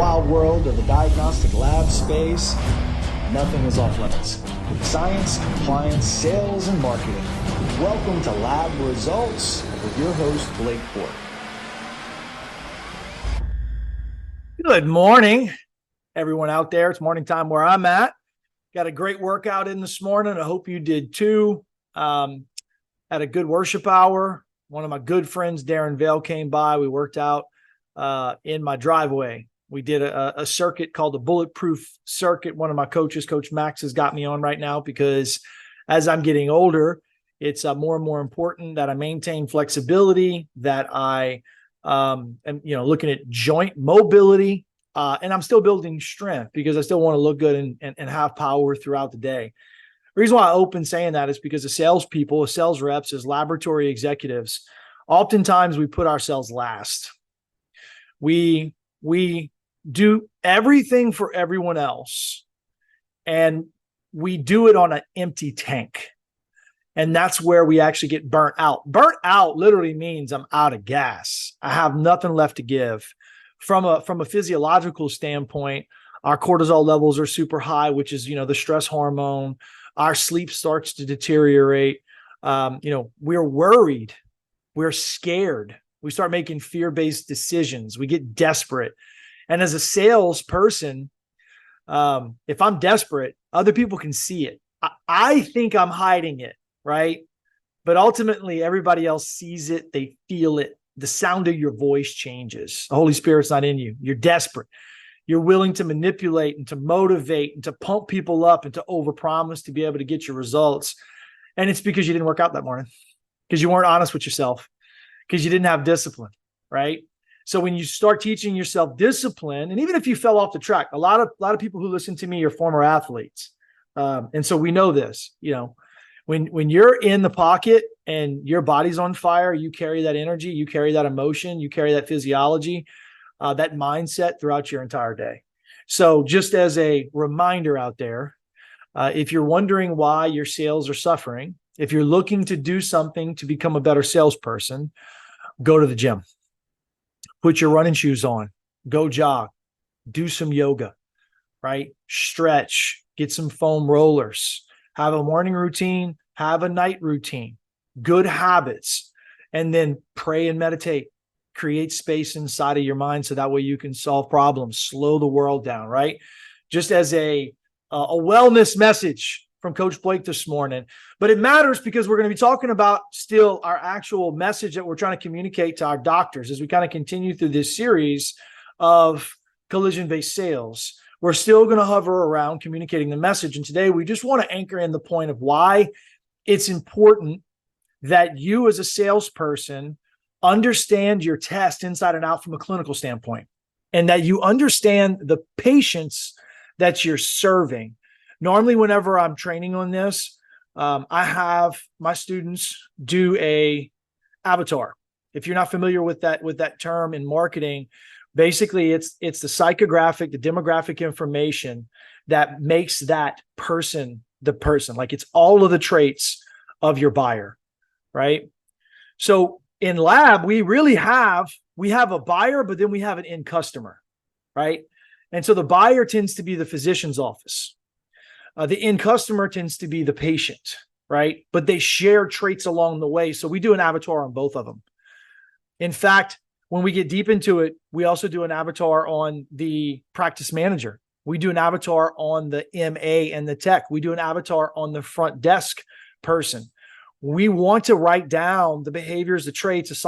wild world of the diagnostic lab space, nothing is off limits. Science, compliance, sales, and marketing. Welcome to Lab Results with your host, Blake Ford. Good morning, everyone out there. It's morning time where I'm at. Got a great workout in this morning. I hope you did too. Had a good worship hour. One of my good friends, Darren Vale, came by. We worked out in my driveway. We did a circuit called the Bulletproof Circuit. One of my coaches, Coach Max, has got me on right now because as I'm getting older, it's more and more important that I maintain flexibility, that I am looking at joint mobility, and I'm still building strength because I still want to look good and have power throughout the day. The reason why I open saying that is because as salespeople, as sales reps, as laboratory executives, oftentimes we put ourselves last. We do everything for everyone else, and we do it on an empty tank. And that's where we actually get burnt out. Burnt out literally means I'm out of gas. I have nothing left to give. From a physiological standpoint, our cortisol levels are super high, which is, the stress hormone. Our sleep starts to deteriorate. We're worried. We're scared. We start making fear-based decisions. We get desperate. And as a salesperson, if I'm desperate, other people can see it. I think I'm hiding it, right? But ultimately, everybody else sees it. They feel it. The sound of your voice changes. The Holy Spirit's not in you. You're desperate. You're willing to manipulate and to motivate and to pump people up and to overpromise to be able to get your results. And it's because you didn't work out that morning, because you weren't honest with yourself, because you didn't have discipline, right? So when you start teaching yourself discipline, and even if you fell off the track, a lot of people who listen to me are former athletes. And so we know this, when you're in the pocket and your body's on fire, you carry that energy, you carry that emotion, you carry that physiology, that mindset throughout your entire day. So just as a reminder out there, if you're wondering why your sales are suffering, if you're looking to do something to become a better salesperson, go to the gym. Put your running shoes on, go jog, do some yoga, right? Stretch, get some foam rollers, have a morning routine, have a night routine, good habits, and then pray and meditate. Create space inside of your mind so that way you can solve problems, slow the world down, right? Just as a wellness message from Coach Blake this morning. But it matters because we're going to be talking about still our actual message that we're trying to communicate to our doctors as we kind of continue through this series of collision-based sales. We're still going to hover around communicating the message. And today we just want to anchor in the point of why it's important that you as a salesperson understand your test inside and out from a clinical standpoint, and that you understand the patients that you're serving. Normally, whenever I'm training on this, I have my students do a avatar. If you're not familiar with that term in marketing, basically it's the psychographic, the demographic information that makes that person the person. Like it's all of the traits of your buyer, right? So in lab, we have a buyer, but then we have an end customer, right? And so the buyer tends to be the physician's office. The end customer tends to be the patient, right? But they share traits along the way. So we do an avatar on both of them. In fact, when we get deep into it, we also do an avatar on the practice manager. We do an avatar on the MA and the tech. We do an avatar on the front desk person. We want to write down the behaviors, the traits,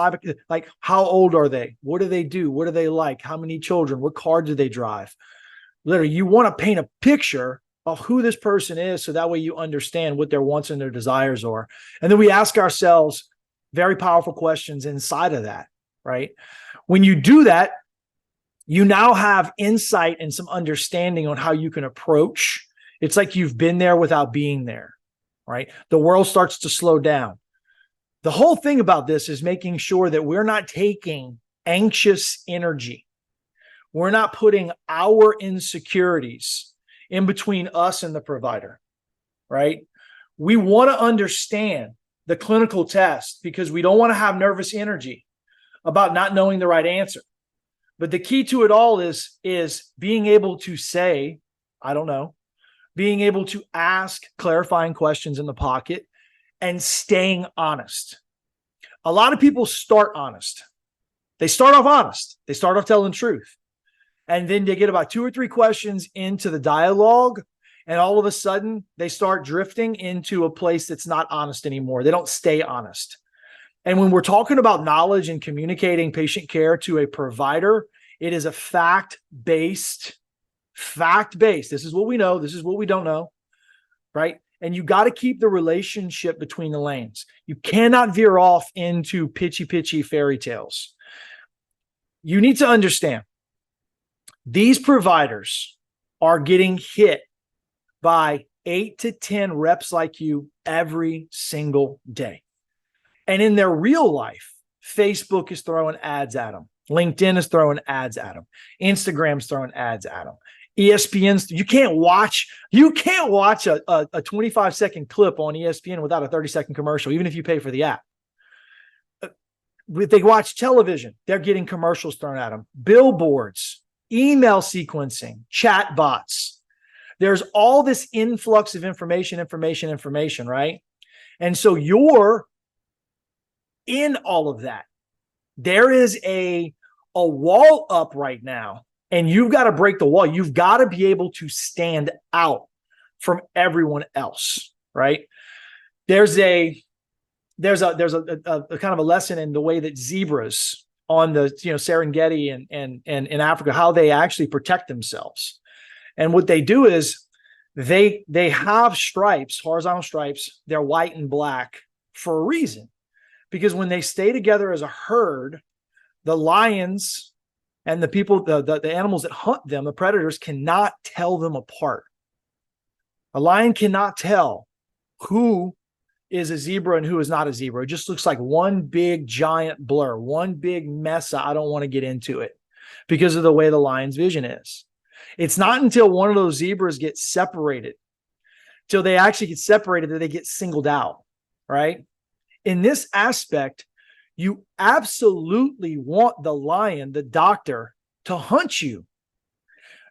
like how old are they? What do they do? What do they like? How many children? What car do they drive? Literally, you want to paint a picture of who this person is so that way you understand what their wants and their desires are. And then we ask ourselves very powerful questions inside of that, right? When you do that, you now have insight and some understanding on how you can approach. It's like you've been there without being there, right? The world starts to slow down. The whole thing about this is making sure that we're not taking anxious energy. We're not putting our insecurities in between us and the provider, right? We want to understand the clinical test because we don't want to have nervous energy about not knowing the right answer. But the key to it all is being able to say, I don't know, being able to ask clarifying questions in the pocket and staying honest. A lot of people start honest. They start off honest. They start off telling the truth. And then they get about 2 or 3 questions into the dialogue, and all of a sudden they start drifting into a place that's not honest anymore. They don't stay honest. And when we're talking about knowledge and communicating patient care to a provider, it is a fact-based. This is what we know. This is what we don't know, right? And you got to keep the relationship between the lanes. You cannot veer off into pitchy fairy tales. You need to understand these providers are getting hit by 8 to 10 reps like you every single day. And in their real life, Facebook is throwing ads at them. LinkedIn is throwing ads at them. Instagram's throwing ads at them. ESPN's, you can't watch a 25-second clip on ESPN without a 30-second commercial, even if you pay for the app. If they watch television, they're getting commercials thrown at them. Billboards, email sequencing, chat bots. There's all this influx of information, right? And so you're in all of that. There is a wall up right now, and you've got to break the wall. You've got to be able to stand out from everyone else, right? There's a kind of a lesson in the way that zebras on the Serengeti and in Africa, how they actually protect themselves. And what they do is they have stripes, horizontal stripes. They're white and black for a reason, because when they stay together as a herd, the lions and the people, the animals that hunt them, the predators, cannot tell them apart. A lion cannot tell who is a zebra and who is not a zebra. It just looks like one big giant blur, one big mess. I don't want to get into it because of the way the lion's vision is. It's not until one of those zebras gets separated, till they actually get separated, that they get singled out, right? In this aspect, you absolutely want the lion, the doctor, to hunt you.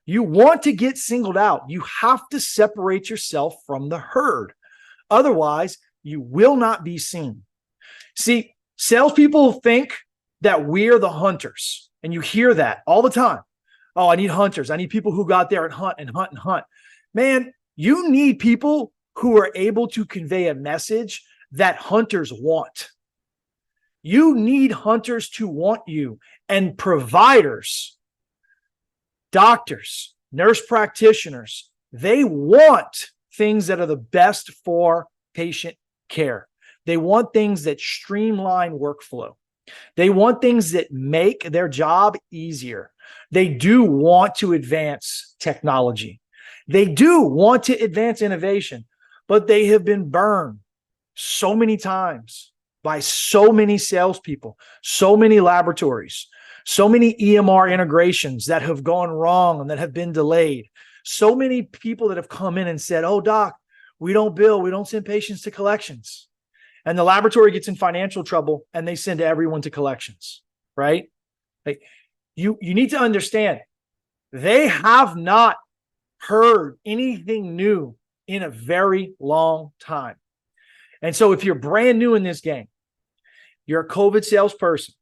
You want to get singled out. You have to separate yourself from the herd. Otherwise, you will not be seen. See, salespeople think that we're the hunters, and you hear that all the time. Oh, I need hunters. I need people who go out there and hunt and hunt and hunt. Man, you need people who are able to convey a message that hunters want. You need hunters to want you, and providers, doctors, nurse practitioners, they want things that are the best for patient care. They want things that streamline workflow. They want things that make their job easier. They do want to advance technology. They do want to advance innovation, but they have been burned so many times by so many salespeople, so many laboratories, so many EMR integrations that have gone wrong and that have been delayed. So many people that have come in and said, oh, doc, we don't bill, we don't send patients to collections. And the laboratory gets in financial trouble and they send everyone to collections, right? Like, you need to understand, they have not heard anything new in a very long time. And so if you're brand new in this game, you're a COVID salesperson,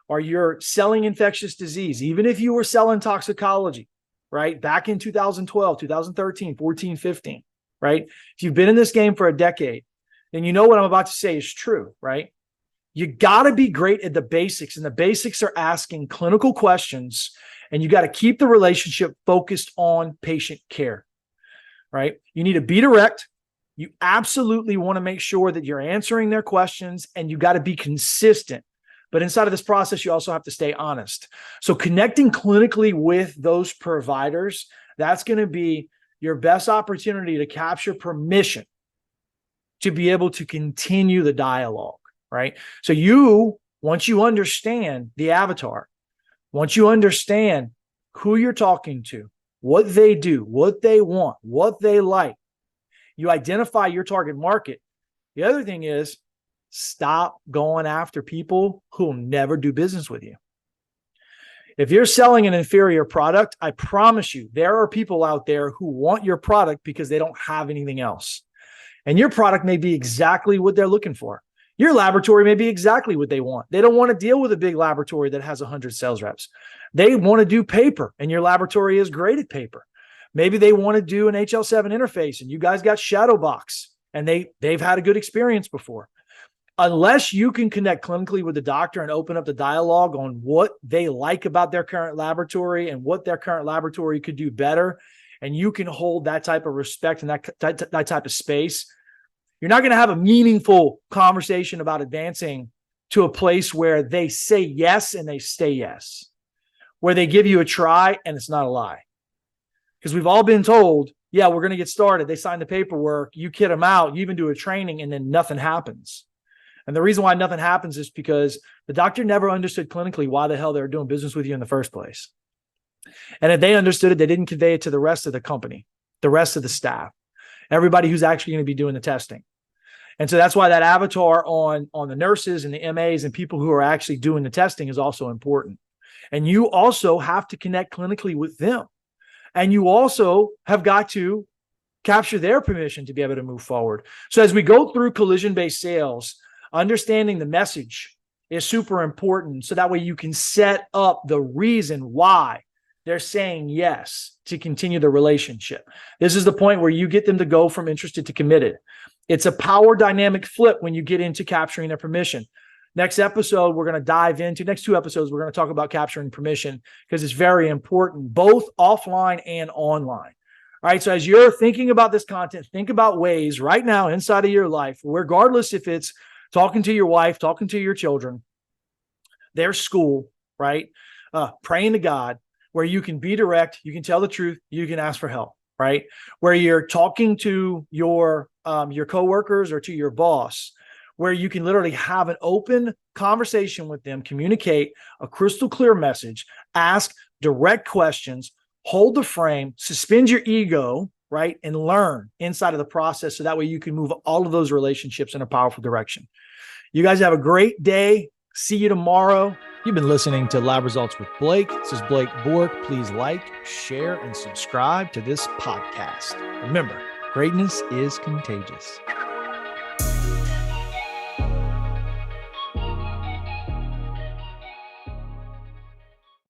or you're selling infectious disease, even if you were selling toxicology, right? Back in 2012, 2013, 14, 15, right? If you've been in this game for a decade, then you know what I'm about to say is true, right? You got to be great at the basics, and the basics are asking clinical questions, and you got to keep the relationship focused on patient care, right? You need to be direct. You absolutely want to make sure that you're answering their questions, and you got to be consistent. But inside of this process, you also have to stay honest. So connecting clinically with those providers, that's going to be your best opportunity to capture permission to be able to continue the dialogue, right? So once you understand the avatar, once you understand who you're talking to, what they do, what they want, what they like, you identify your target market. The other thing is, stop going after people who will never do business with you. If you're selling an inferior product, I promise you, there are people out there who want your product because they don't have anything else. And your product may be exactly what they're looking for. Your laboratory may be exactly what they want. They don't want to deal with a big laboratory that has 100 sales reps. They want to do paper, and your laboratory is great at paper. Maybe they want to do an HL7 interface, and you guys got Shadowbox, and they've had a good experience before. Unless you can connect clinically with the doctor and open up the dialogue on what they like about their current laboratory and what their current laboratory could do better, and you can hold that type of respect and that type of space, you're not going to have a meaningful conversation about advancing to a place where they say yes and they stay yes, where they give you a try and it's not a lie. Because we've all been told, yeah, we're going to get started. They sign the paperwork, you kid them out, you even do a training, and then nothing happens. And the reason why nothing happens is because the doctor never understood clinically why the hell they were doing business with you in the first place. And if they understood it, they didn't convey it to the rest of the company, the rest of the staff, everybody who's actually going to be doing the testing. And so that's why that avatar on the nurses and the MAs and people who are actually doing the testing is also important. And you also have to connect clinically with them. And you also have got to capture their permission to be able to move forward. So as we go through collision-based sales, understanding the message is super important. So that way you can set up the reason why they're saying yes to continue the relationship. This is the point where you get them to go from interested to committed. It's a power dynamic flip when you get into capturing their permission. Next episode, we're going to dive into, next 2 episodes, we're going to talk about capturing permission because it's very important, both offline and online. All right. So as you're thinking about this content, think about ways right now inside of your life, regardless if it's talking to your wife, talking to your children, their school, right? Praying to God, where you can be direct, you can tell the truth, you can ask for help, right? Where you're talking to your coworkers or to your boss, where you can literally have an open conversation with them, communicate a crystal clear message, ask direct questions, hold the frame, suspend your ego, right? And learn inside of the process. So that way you can move all of those relationships in a powerful direction. You guys have a great day. See you tomorrow. You've been listening to Lab Results with Blake. This is Blake Bork. Please like, share, and subscribe to this podcast. Remember, greatness is contagious.